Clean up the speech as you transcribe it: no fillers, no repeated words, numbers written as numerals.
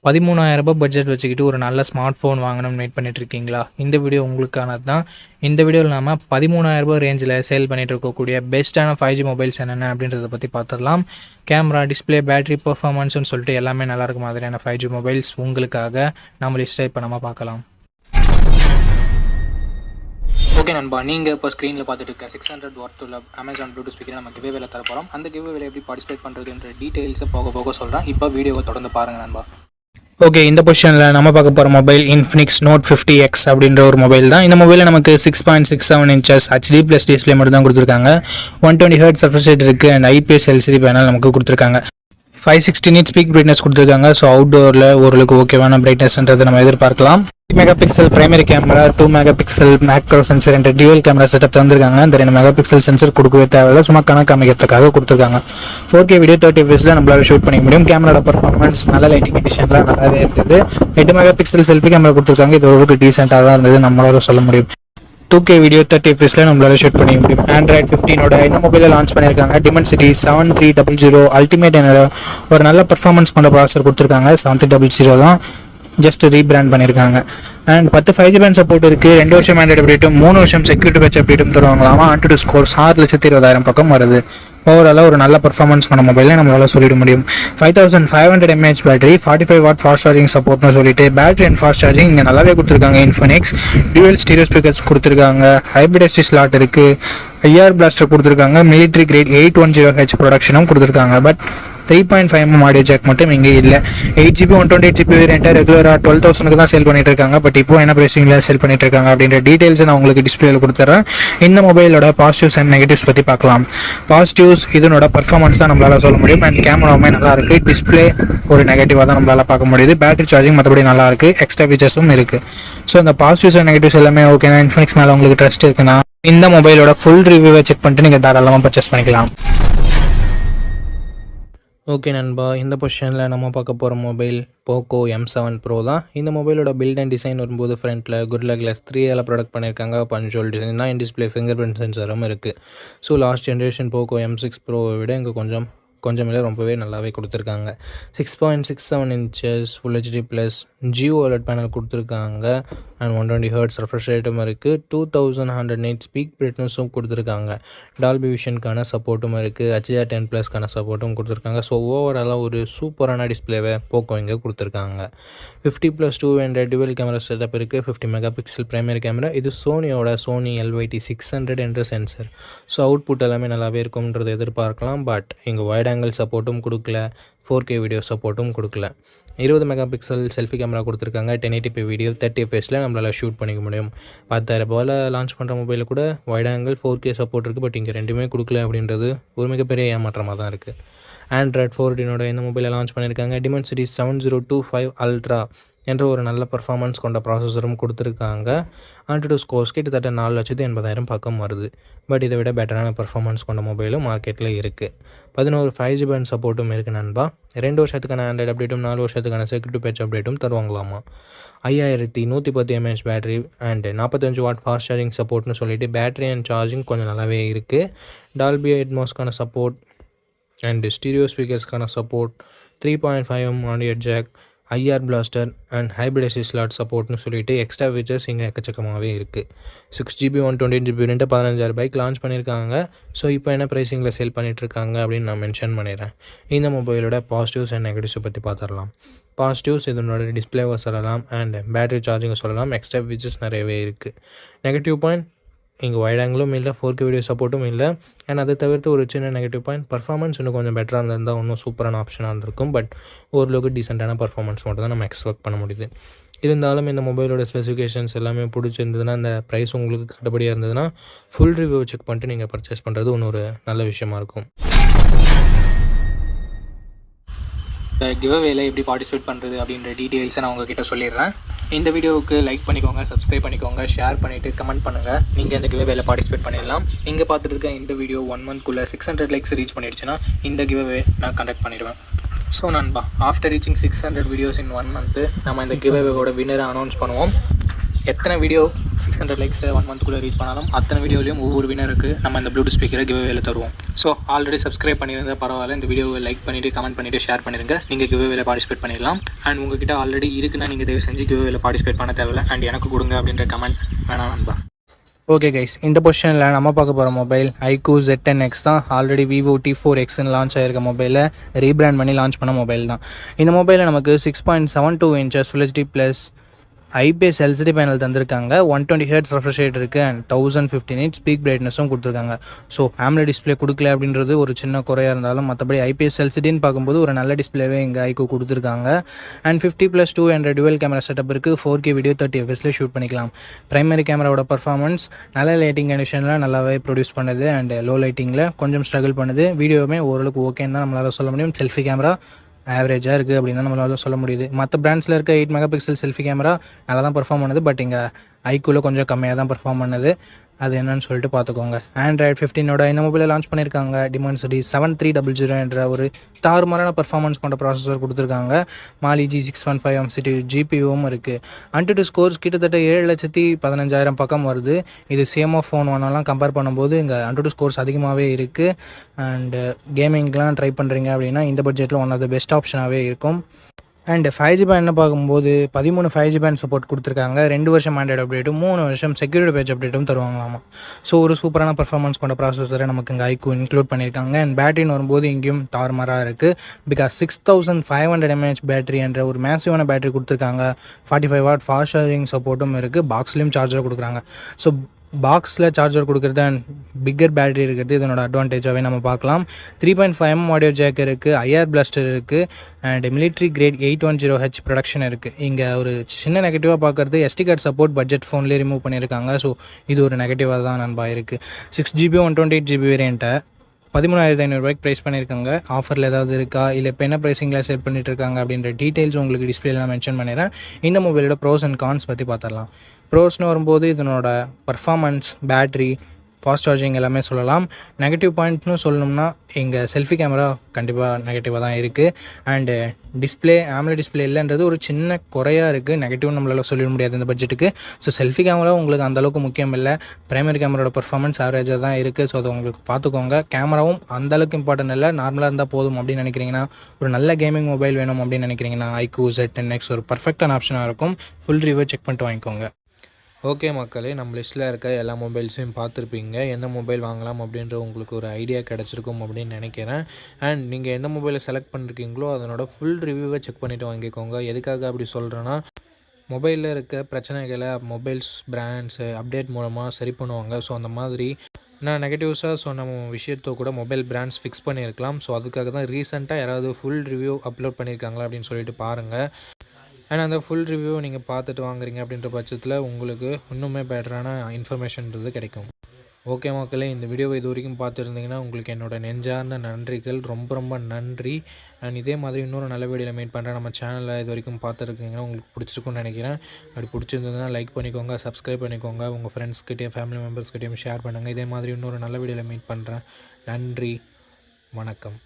13,000 budget வச்சுக்கிட்டு ஒரு நல்ல ஸ்மார்ட் ஃபோன் வாங்கணும்னு வெயிட் பண்ணிட்டு இருக்கீங்களா? இந்த வீடியோ உங்களுக்கானது தான். இந்த வீடியோவில் நாம 13,000 ரேஞ்சில் சேல் பண்ணிட்டு இருக்கக்கூடிய பெஸ்ட்டான 5G மொபைல்ஸ் என்னென்ன அப்படின்றத பற்றி பார்த்துடலாம். கேமரா, டிஸ்பிளே, பேட்டரி பர்ஃபார்மன்ஸ்னு சொல்லிட்டு எல்லாமே நல்லா இருக்க மாதிரியான 5G மொபைல்ஸ் உங்களுக்காக நம்ம லிஸ்ட்டை இப்போ நம்ம பார்க்கலாம். ஓகே நண்பா, நீங்கள் இப்போ ஸ்க்ரீனில் பார்த்துட்டு இருக்க 600 வாட் உள்ள அமேசான் ப்ளூடூத் ஸ்பீக்கரை நம்ம கிவ்வேல தர போகிறோம். அந்த கிவ்வேல எப்படி பார்ட்டிசிபேட் பண்ணுறதுன்ற டீட்டெயில்ஸை போக போக சொல்கிறேன். இப்போ வீடியோவை தொடர்ந்து பாருங்கள் நண்பா. ஓகே, இந்த பொசிஷனில் நம்ம பார்க்க போகிற மொபைல் Infinix Note 50X அப்படின்ற ஒரு மொபைல் தான். இந்த மொபைலில் நமக்கு 6.67 inches HD+ டிஸ்பிளே மட்டும் தான் கொடுத்துருக்காங்க. 120 Hz refresh rate இருக்குது அண்ட் IPS LCD பேனல் நமக்கு கொடுத்துருக்காங்க. 560 nit ஸ்பீக் பிரைட்னஸ் கொடுத்துருக்காங்க. ஸோ அவுட்டோரில் ஓரளவுக்கு ஓகேவான பிரைட்னஸ்ன்றதை நம்ம எதிர்பார்க்கலாம். 3 megapixel primary camera, 2 megapixel macro sensor என்ற டியூவல் கேமரா செட்டப் தந்திருக்காங்க. இந்த 2 மெகாபிக்சல் சென்சர் கொடுக்கவே தேவையில்லை, சும்மா கணக்கு அமைக்கிறதுக்காக கொடுத்துருக்காங்க. 4K வீடியோ 30 fps நம்மளால ஷூட் பண்ணிக்க முடியும். கேமராட பர்ஃபார்மன்ஸ் நல்ல லைட்டிங் கண்டிஷன்லாம் நல்லாவே இருக்குது. 8 மெகாபிக்சல் செல்ஃபி கேமரா கொடுத்துருக்காங்க. இது ஓரளவுக்கு டீசெண்டாக தான் இருந்தது நம்மளால சொல்ல முடியும். 2K வீடியோ 30 fps நம்மளால ஷூட் பண்ணிக்க முடியும். Android 15 இந்த மொபைலில் லான்ச் பண்ணியிருக்காங்க. Dimensity 7300 அல்டிமேட் என்னோட ஒரு நல்ல பர்ஃபார்மன்ஸ் கொண்ட ப்ராசஸர் கொடுத்துருக்காங்க. 7300 தான், ஜஸ்ட் ரீபிராண்ட் பண்ணியிருக்காங்க. அண்ட் 10 5G பேண்ட் சப்போர்ட் இருக்குது. 2 வருஷம் ஆண்ட்ராய்டு அப்டேட்டும் 3 வருஷம் செக்யூரிட்டி பேட்ச் அப்டேட்டும் தருவாங்களாமா. AnTuTu ஸ்கோர் 6,20,000 பக்கம் வருது. ஓவராலாக ஒரு நல்ல பர்ஃபார்மன்ஸ் கொண்ட மொபைலே நம்மளால சொல்லிட முடியும். 5500 mAh battery, 45 watt fast charging சப்போர்ட்னு சொல்லிட்டு பேட்டரி அண்ட் ஃபாஸ்ட் சார்ஜிங் இங்கே நல்லாவே கொடுத்துருக்காங்க. Infinix டியூவல் ஸ்டீரியோ ஸ்பீக்கர்ஸ் கொடுத்துருக்காங்க. ஹைப்ரிட் எஸ்டி ஸ்லாட் இருக்குது. IR பிளாஸ்டர் கொடுத்துருக்காங்க. மிலிட்ரி கிரேட் 810H ப்ரொடக்ஷனும் கொடுத்துருக்காங்க. பட் 3.5mm ஆடியோ ஜாக் மட்டும் இங்கே இல்லை. 8GB 128GB வேரியண்ட்டை ரெகுலராக 12,000 தான் சேல் பண்ணிட்டு இருக்காங்க. பட் இப்போ என்ன ப்ரைஸிங்கில் சேல் பண்ணிட்டு இருக்காங்க அப்படின்ற டீட்டெயில்ஸை நான் உங்களுக்கு டிஸ்பிளேல கொடுத்துட்றேன். இந்த மொபைலோட பாசிட்டிவ்ஸ் அண்ட் நெகட்டிவ்ஸ் பற்றி பார்க்கலாம். பாசிட்டிவ்ஸ் இதனோட பர்ஃபார்மன்ஸ் தான் நம்மளால சொல்ல முடியும். அண்ட் கேமராவுமே நல்லா இருக்கு. டிஸ்பிளே ஒரு நெகட்டிவாக தான் நம்மளால பார்க்க முடியுது. பேட்டரி சார்ஜிங் மற்றபடி நல்லா இருக்கு. எக்ஸ்ட்ரா ஃபீச்சர்ஸும் இருக்கு. ஸோ இந்த பாசிட்டிவ்ஸ் அண்ட் நெகட்டிவ்ஸ் எல்லாமே ஓகேனா, Infinix மேலே உங்களுக்கு ட்ரஸ்ட் இருக்குன்னா இந்த மொபைலோட ஃபுல் ரிவ்யூவை செக் பண்ணிட்டு நீங்கள் தாராளமாக பர்ச்சேஸ் பண்ணிக்கலாம். ஓகே நண்பா, இந்த பொசிஷனில் நம்ம பார்க்க போகிற மொபைல் Poco M7 Pro தான். இந்த மொபைலோட பில்ட் அண்ட் டிசைன் வரும்போது ஃப்ரண்ட்டில் Gorilla Glass 3 ப்ராடக்ட் பண்ணியிருக்காங்க. பஞ்சுவல் டிசைன் தான். இன் டிஸ்பிளே ஃபிங்கர் பிரிண்ட் சென்சரும் இருக்குது. So last generation Poco M6 Pro விட இங்கே கொஞ்சம் இல்லை ரொம்பவே நல்லாவே கொடுத்துருக்காங்க. 6.67 inches Full HD+ Geo OLED panel கொடுத்துருக்காங்க. அண்ட் 120 Hz refresh rateம் இருக்குது. 2100 nit ஸ்பீக் பிரைட்னஸும் கொடுத்துருக்காங்க. டால்பி விஷனுக்கான சப்போர்ட்டும் இருக்குது. HDR10+க்கான சப்போர்ட்டும் கொடுத்துருக்காங்க. ஸோ ஓவராலாக ஒரு சூப்பரான டிஸ்பிளேவை Poco இங்கே கொடுத்துருக்காங்க. 50+2 என்ற டியூவல் கேமரா செட்டப் இருக்குது. 50 மெகாபிக்சல் பிரைமரி கேமரா. இது சோனியோட Sony LYT600 என்ற சென்சர். ஸோ அவுட்புட் எல்லாமே நல்லாவே இருக்கும்ன்றதை எதிர்பார்க்கலாம். பட் இங்கே வைட் ஆங்கிள் சப்போர்ட்டும் கொடுக்கல, 4K வீடியோ சப்போர்ட்டும் கொடுக்கல. 20 மெகாபிக்சல் செல்ஃபி கேமரா கொடுத்துருக்காங்க. 1080p வீடியோ 30 fps நம்மளால் ஷூட் பண்ணிக்க முடியும். 10,000 ரூபாயில் லான்ச் பண்ணுற மொபைலில் கூட வைட் ஆங்கிள் 4K சப்போர்ட் இருக்குது. பட் இங்கே ரெண்டுமே கொடுக்கல அப்படின்றது ஒரு மிகப்பெரிய ஏமாற்றமாக தான் இருக்குது. Android 14 இந்த மொபைலை லான்ச் பண்ணியிருக்காங்க. Dimensity 7025 Ultra என்ற ஒரு நல்ல பர்ஃபார்மன்ஸ் கொண்ட ப்ராசஸரும் கொடுத்துருக்காங்க. AnTuTu ஸ்கோர்ஸ் கிட்டத்தட்ட 4,80,000 பக்கம் வருது. பட் இதை விட பெட்டரான பர்ஃபார்மன்ஸ் கொண்ட மொபைலும் மார்க்கெட்டில் இருக்குது. 11 5G பேண்ட் சப்போர்ட்டும் இருக்குது நண்பா. 2 வருஷத்துக்கான ஆண்ட்ராய்டு அப்டேட்டும் 4 வருஷத்துக்கான செக்யூரிட்டி பேட்ச் அப்டேட்டும் தருவாங்களாமா. 5110 mAh battery and 45 watt fast charging சப்போர்ட்னு சொல்லிட்டு பேட்டரி அண்ட் சார்ஜிங் கொஞ்சம் நல்லாவே இருக்குது. டால்பி அட்மாஸ்க்கான சப்போர்ட் அண்ட் ஸ்டீரியோ ஸ்பீக்கர்ஸ்க்கான support, 3.5mm audio jack, IR blaster and hybrid SD slot சப்போர்ட்னு சொல்லிட்டு எக்ஸ்ட்ரா ஃபீச்சர்ஸ் இங்கே எக்கச்சக்கமாகவே இருக்குது. 6GB 128GB வேரியண்ட்டை 15,000 ரூபாய்க்கு லான்ச் பண்ணியிருக்காங்க. ஸோ இப்போ என்ன ப்ரைஸிங்கில் சேல் பண்ணிகிட்ருக்காங்க அப்படின்னு நான் மென்ஷன் பண்ணிடுறேன். இந்த மொபைலோட பாசிட்டிவ்ஸ் அண்ட் நெகட்டிவ்ஸை பற்றி பார்த்துடலாம். பாசிட்டிவ்ஸ் இதனோட டிஸ்பிளேவை சொல்லலாம் அண்ட் பேட்டரி சார்ஜிங்கை சொல்லலாம். எக்ஸ்ட்ரா ஃபீச்சர்ஸ் நிறையவே இருக்குது. நெகட்டிவ் பாயிண்ட் இங்கே வைட் ஆங்கிளும் இல்லை, 4K வீடியோ சப்போர்ட்டும் இல்லை. அண்ட் அதை தவிர்த்து ஒரு சின்ன நெகட்டிவ் பாயிண்ட், பர்ஃபார்மன்ஸ் இன்னும் கொஞ்சம் பெட்டராக இருந்திருந்தால் இன்னும் சூப்பரான ஆப்ஷனாக இருந்திருக்கும். பட் ஓரளவுக்கு டீசெண்டான பர்ஃபார்மன்ஸ் மட்டும் தான் நம்ம எக்ஸ்பெக்ட் பண்ண முடியுது. இருந்தாலும் இந்த மொபைலோட ஸ்பெசிஃபிகேஷன்ஸ் எல்லாமே பிடிச்சிருந்ததுன்னா, அந்த ப்ரைஸ் உங்களுக்கு கட்டுப்படியாக இருந்ததுன்னா ஃபுல் ரிவ்யூ செக் பண்ணிட்டு நீங்கள் பர்ச்சேஸ் பண்ணுறது இன்னொரு நல்ல விஷயமா இருக்கும். இந்த கிவ்அவேல எப்படி பார்ட்டிசிபேட் பண்ணுறது அப்படின்ற டீட்டெயில்ஸை நான் உங்ககிட்ட சொல்லிடுறேன். இந்த வீடியோவுக்கு லைக் பண்ணிக்கோங்க, சப்ஸ்கிரைப் பண்ணிக்கோங்க, ஷேர் பண்ணிவிட்டு கமெண்ட் பண்ணுங்கள். நீங்கள் இந்த கிவ்அவேல பார்ட்டிசிபேட் பண்ணிடலாம். நீங்கள் பார்த்துட்டு இருக்க இந்த வீடியோ 1 monthக்குள்ளே 600 likes ரீச் பண்ணிடுச்சுன்னா இந்த கிவ்அவே நான் கண்டக்ட் பண்ணிடுவேன். ஸோ நண்பா, ஆஃப்டர் ரீச்சிங் 600 வீடியோஸ் இன் 1 month நம்ம இந்த கிவ்அவேவோட வின்னரை அனௌன்ஸ் பண்ணுவோம். எத்தனை வீடியோ 600 லைக்ஸை 1 மந்த்க்குள்ளே ரீச் பண்ணாலும் அத்தனை வீடியோலையும் ஒவ்வொரு வினருக்கு நம்ம இந்த ப்ளூடூத் ஸ்பீக்கரை கிவ்அவேல தருவோம். ஸோ ஆல்ரெடி சப்ஸ்கிரைப் பண்ணியிருந்தா பரவாயில்ல, இந்த வீடியோவை லைக் பண்ணிவிட்டு கமெண்ட் பண்ணிவிட்டு ஷேர் பண்ணிடுங்க. நீங்கள் கிவ்அவேல பார்ட்டிசிபேட் பண்ணிடலாம். அண்ட் உங்ககிட்ட ஆல்ரெடி இருக்குன்னா நீங்கள் தயவு செஞ்சு கிவ்அவேல பார்ட்டிசிபேட் பண்ண தேவையில்லை. அண்ட் எனக்கு கொடுங்க அப்படின்ற கமெண்ட் வேணாம் நண்பா. ஓகே கைஸ், இந்த பொசிஷனில் நம்ம பார்க்க போகிற மொபைல் iQOO Z10X தான். ஆல்ரெடி Vivo T4Xன்னு லான்ச் ஆகிருக்க மொபைலை ரீபிராண்ட் பண்ணி லான்ச் பண்ண மொபைல் தான். இந்த மொபைலில் நமக்கு 6.72 inches Full HD plus IPS LCD panel தந்திருக்காங்க. 120 Hz ரெஃப்ரெஷ் ரேட் இருக்குது அண்ட் 1050 nits பீக் பிரைட்னஸும் கொடுத்துருக்காங்க. ஸோ AMOLED டிஸ்பிளே கொடுக்கல அப்படின்றது ஒரு சின்ன குறையாக இருந்தாலும் மற்றபடி IPS LCDன்னு பார்க்கும்போது ஒரு நல்ல டிஸ்பிளேவே இங்கே iQOO கொடுத்துருக்காங்க. அண்ட் 50+200 டுவெல் கேமரா செட்டப் இருக்குது. 4K வீடியோ 30 fps ஷூட் பண்ணிக்கலாம். ப்ரைமரி கேமராவோட பர்ஃபார்மன்ஸ் நல்ல லைட்டிங் கண்டிஷனில் நல்லாவே ப்ரொடியூஸ் பண்ணுது அண்ட் லோ லைட்டிங்கில் கொஞ்சம் ஸ்ட்ரகிள் பண்ணுது. வீடியோவுமே ஓரளவுக்கு ஓகேன்னு தான் நம்மளால் சொல்ல முடியும். செல்ஃபி கேமரா ஆவரேஜாக இருக்குது அப்படின்னு நம்மளால் சொல்ல முடியுது. மற்ற பிராண்ட்ஸில் இருக்க 8 MP செல்ஃபி கேமரா நல்லா தான் பர்ஃபார்ம் பண்ணுது. பட் இங்கே iQOOவில் கொஞ்சம் கம்மியாக தான் பர்ஃபார்ம் பண்ணுது. அது என்னன்னு சொல்லிட்டு பார்த்துக்கோங்க. Android 15ஓட இந்த மொபைலை லான்ச் பண்ணியிருக்காங்க. Dimensity 7300 என்ற ஒரு தாறுமாறான பர்ஃபார்மன்ஸ் கொண்ட ப்ராசஸர் கொடுத்துருக்காங்க. Mali G615 MCU GPUவும் இருக்குது. AnTuTu ஸ்கோர்ஸ் கிட்டத்தட்ட 7,15,000 பக்கம் வருது. இது CMO ஃபோன் ஒன்றெல்லாம் கம்பேர் பண்ணும்போது இங்கே AnTuTu ஸ்கோர்ஸ் அதிகமாகவே இருக்குது. அண்டு கேமிங்லாம் ட்ரை பண்ணுறீங்க அப்படின்னா இந்த பட்ஜெட்டில் ஒன் ஆஃப் த பெஸ்ட் ஆப்ஷனாகவே இருக்கும். அண்ட் 5G பேண்ட் பார்க்கும்போது 13 5G பேண்ட் சப்போர்ட் கொடுத்துருக்காங்க. 2 வருஷம் ஆண்ட்ராய்டு அப்டேட்டும் 3 வருஷம் செக்யூரிட்டி பேட்ச் அப்டேட்டும் தருவாங்களாமா. ஸோ ஒரு சூப்பரான பர்ஃபார்மன்ஸ் கொண்ட ப்ராசஸரை நமக்கு இங்கே iQOO இன்க்ளூட் பண்ணியிருக்காங்க. அண்ட் பேட்டரின்னு வரும்போது இங்கேயும் தாறுமாறாக இருக்குது. பிகாஸ் 6500 mAh பேட்டரி என்ற ஒரு மேசிவான பேட்டரி கொடுத்துருக்காங்க. 45 வாட் ஃபாஸ்ட் சார்ஜிங் சப்போர்ட்டும் இருக்குது. பாக்ஸ்லேயும் சார்ஜர் கொடுக்குறாங்க. ஸோ பாக்ஸில் சார்ஜர் கொடுக்குறது அண்ட் பிக்கர் பேட்டரி இருக்கிறது இதனோட அட்வான்டேஜாகவே நம்ம பார்க்கலாம். 3.5mm ஆடியோ ஜேக் இருக்குது. IR பிளாஸ்டர் இருக்குது. And military grade 810H production இருக்குது. இங்கே ஒரு சின்ன நெகட்டிவாக பார்க்குறது SD கார்டு சப்போர்ட் பட்ஜெட் ஃபோன்லேயே ரிமூவ் பண்ணியிருக்காங்க. ஸோ இது ஒரு நெகட்டிவாக தான் நண்பா இருக்குது. 6GB 128GB வேரியண்ட்டை 13,500 ப்ரைஸ் பண்ணியிருக்காங்க. ஆஃபரில் ஏதாவது இருக்கா இல்லை இப்போ என்ன ப்ரைஸிங்கில் சேல் பண்ணிட்டு இருக்காங்க அப்படின்ற டீட்டெயில்ஸ் உங்களுக்கு டிஸ்பிளேல நான் மென்ஷன் பண்ணிடுறேன். இந்த மொபைலோட ப்ரோஸ் அண்ட் கான்ஸ் பற்றி பார்த்துடலாம். ப்ரோஸ்னு வரும்போது இதனோட பர்ஃபார்மன்ஸ், பேட்ரி, ஃபாஸ்ட் சார்ஜிங் எல்லாமே சொல்லலாம். நெகட்டிவ் பாயிண்ட்னு சொல்லணும்னா இங்கே செல்ஃபி கேமரா கண்டிப்பாக நெகட்டிவாக தான் இருக்குது. அண்டு டிஸ்பிளே AMOLED டிஸ்பிளே இல்லைன்றது ஒரு சின்ன குறையாக இருக்குது. நெகட்டிவ் நம்மளால் சொல்லிட முடியாது இந்த பட்ஜெட்டுக்கு. ஸோ செல்ஃபி கேமரா உங்களுக்கு அந்தளவுக்கு முக்கியம் இல்லை. ப்ரைமரி கேமராவோட பர்ஃபார்மன்ஸ் ஆவரேஜாக தான் இருக்குது. ஸோ அதை உங்களுக்கு பார்த்துக்கோங்க. கேமராவும் அந்தளவுக்கு இம்பார்ட்டன்ட் இல்லை, நார்மலாக இருந்தால் போதும் அப்படின்னு நினைக்கிறீங்கன்னா, ஒரு நல்ல கேமிங் மொபைல் வேணும் அப்படின்னு நினைக்கிறீங்கன்னா iQOO Z10X ஒரு பர்ஃபெக்டான ஆப்ஷனாக இருக்கும். ஃபுல் ரிவ்யூ செக் பண்ணிட்டு வாங்கிக்கோங்க. ஓகே மக்களே, நம்ம லிஸ்ட்டில் இருக்க எல்லா மொபைல்ஸையும் பார்த்துருப்பீங்க. எந்த மொபைல் வாங்கலாம் அப்படின்ற உங்களுக்கு ஒரு ஐடியா கிடச்சிருக்கும் அப்படின்னு நினைக்கிறேன். அண்ட் நீங்கள் எந்த மொபைலை செலக்ட் பண்ணிருக்கீங்களோ அதனோட ஃபுல் ரிவ்யூவை செக் பண்ணிவிட்டு வாங்கிக்கோங்க. எதுக்காக அப்படி சொல்கிறேன்னா, மொபைலில் இருக்க பிரச்சனைகளை மொபைல்ஸ் பிராண்ட்ஸு அப்டேட் மூலமாக சரி பண்ணுவாங்க. ஸோ அந்த மாதிரி நான் நெகட்டிவ்ஸாக சொன்ன விஷயத்தை கூட மொபைல் பிராண்ட்ஸ் ஃபிக்ஸ் பண்ணியிருக்கலாம். ஸோ அதுக்காக தான் ரீசெண்டாக யாராவது ஃபுல் ரிவ்யூ அப்லோட் பண்ணியிருக்காங்களா அப்படின்னு சொல்லிட்டு பாருங்கள். அண்ட் அந்த ஃபுல் ரிவ்யூவை நீங்கள் பார்த்துட்டு வாங்குறீங்க அப்படின்ற பட்சத்தில் உங்களுக்கு இன்னுமே பெட்டரான இன்ஃபர்மேஷன்றது கிடைக்கும். ஓகே மக்களே, இந்த வீடியோவை இது வரைக்கும் பார்த்துருந்தீங்கன்னா உங்களுக்கு என்னோட நெஞ்சார்ந்த நன்றிகள். ரொம்ப ரொம்ப நன்றி. அண்ட் இதே மாதிரி இன்னொரு நல்ல வீடியோவில் மீட் பண்ணுறேன். நம்ம சேனலில் இது வரைக்கும் பார்த்துருக்கீங்கன்னா உங்களுக்கு பிடிச்சிருக்குன்னு நினைக்கிறேன். அப்படி பிடிச்சிருந்ததுன்னா லைக் பண்ணிக்கோங்க, சப்ஸ்கிரைப் பண்ணிக்கோங்க, உங்கள் ஃப்ரெண்ட்ஸ்கிட்டையும் ஃபேமிலி மெம்பர்ஸ்கிட்டையும் ஷேர் பண்ணுங்கள். இதே மாதிரி இன்னொரு நல்ல வீடியோவில் மீட் பண்ணுறேன். நன்றி, வணக்கம்.